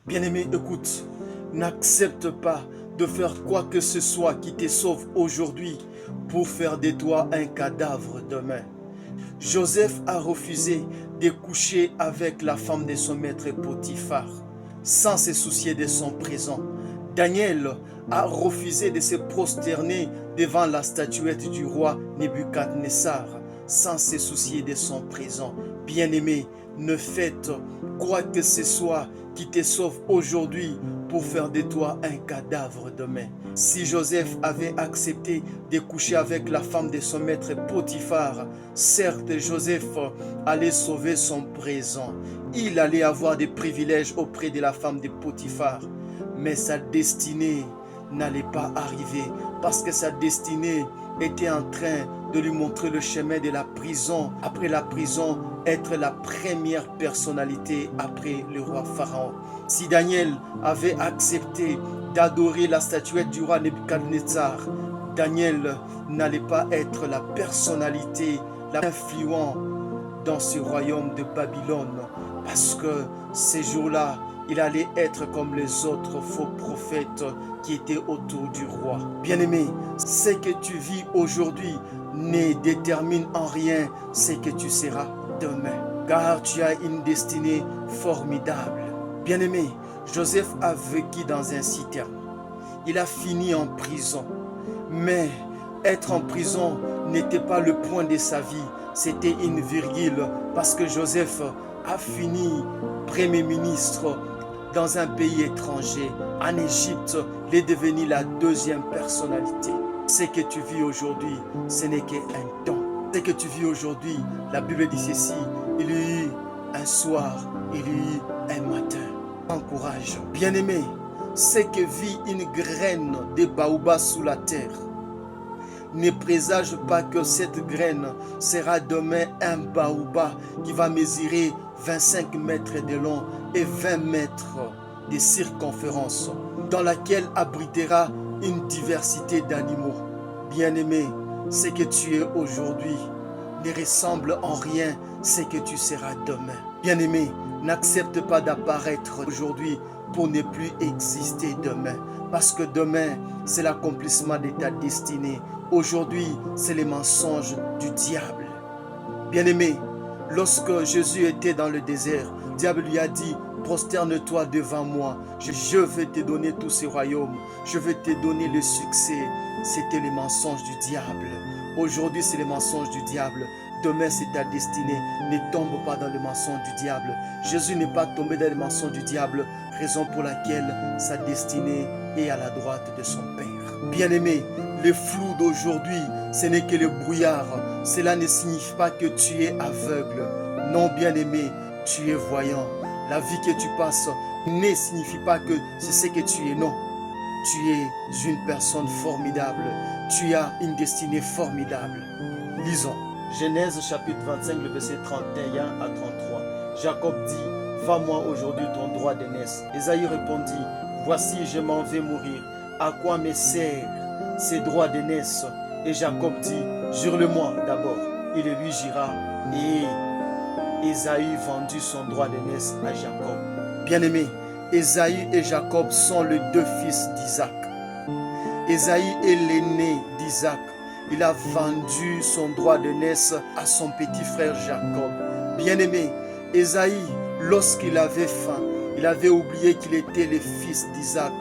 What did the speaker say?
Bien-aimé, écoute, n'accepte pas de faire quoi que ce soit qui te sauve aujourd'hui pour faire de toi un cadavre demain. Joseph a refusé de coucher avec la femme de son maître Potiphar sans se soucier de son présent. Daniel a refusé de se prosterner devant la statuette du roi Nebuchadnezzar sans se soucier de son présent. Bien-aimé, ne faites quoi que ce soit qui te sauve aujourd'hui pour faire de toi un cadavre demain. Si Joseph avait accepté de coucher avec la femme de son maître Potiphar, certes Joseph allait sauver son présent. Il allait avoir des privilèges auprès de la femme de Potiphar. Mais sa destinée n'allait pas arriver parce que sa destinée était en train de lui montrer le chemin de la prison. Après la prison, être la première personnalité après le roi Pharaon. Si Daniel avait accepté d'adorer la statuette du roi Nebuchadnezzar, Daniel n'allait pas être la personnalité la plus influente dans ce royaume de Babylone. Parce que ces jours-là, il allait être comme les autres faux prophètes qui étaient autour du roi. Bien-aimé, ce que tu vis aujourd'hui ne détermine en rien ce que tu seras demain. Car tu as une destinée formidable. Bien-aimé, Joseph a vécu dans un citerne. Il a fini en prison. Mais être en prison n'était pas le point de sa vie. C'était une virgule parce que Joseph a fini premier ministre dans un pays étranger. En Égypte, il est devenu la deuxième personnalité. Ce que tu vis aujourd'hui, ce n'est qu'un temps. Ce que tu vis aujourd'hui, la Bible dit ceci, il y a eu un soir, il y a eu un matin. Encourage. Bien-aimé, ce que vit une graine de baobab sous la terre, ne présage pas que cette graine sera demain un baobab qui va mesurer 25 mètres de long et 20 mètres de circonférence, dans laquelle abritera une diversité d'animaux. Bien-aimé, ce que tu es aujourd'hui ne ressemble en rien à ce que tu seras demain. Bien-aimé, n'accepte pas d'apparaître aujourd'hui pour ne plus exister demain. Parce que demain, c'est l'accomplissement de ta destinée. Aujourd'hui, c'est les mensonges du diable. Bien-aimé, lorsque Jésus était dans le désert, le diable lui a dit, prosterne-toi devant moi, je vais te donner tous ces royaumes, je vais te donner le succès. C'était les mensonges du diable. Aujourd'hui, c'est les mensonges du diable. Demain, c'est ta destinée. Ne tombe pas dans le mensonge du diable. Jésus n'est pas tombé dans le mensonge du diable, raison pour laquelle sa destinée est à la droite de son Père. Bien-aimé, le flou d'aujourd'hui, ce n'est que le brouillard. Cela ne signifie pas que tu es aveugle. Non, bien-aimé, tu es voyant. La vie que tu passes ne signifie pas que c'est ce que tu es. Non, tu es une personne formidable. Tu as une destinée formidable. Lisons. Genèse chapitre 25, le verset 31 à 33. Jacob dit, va-moi aujourd'hui ton droit d'aînesse. Ésaïe répondit, voici je m'en vais mourir. À quoi me sert ces droits d'aînesse? Et Jacob dit, jure-le-moi d'abord. Il lui jura et Ésaü vendit son droit d'aînesse à Jacob. Bien-aimé, Ésaü et Jacob sont les deux fils d'Isaac. Ésaü est l'aîné d'Isaac. Il a vendu son droit d'aînesse à son petit frère Jacob. Bien-aimé, Ésaü, lorsqu'il avait faim, il avait oublié qu'il était le fils d'Isaac.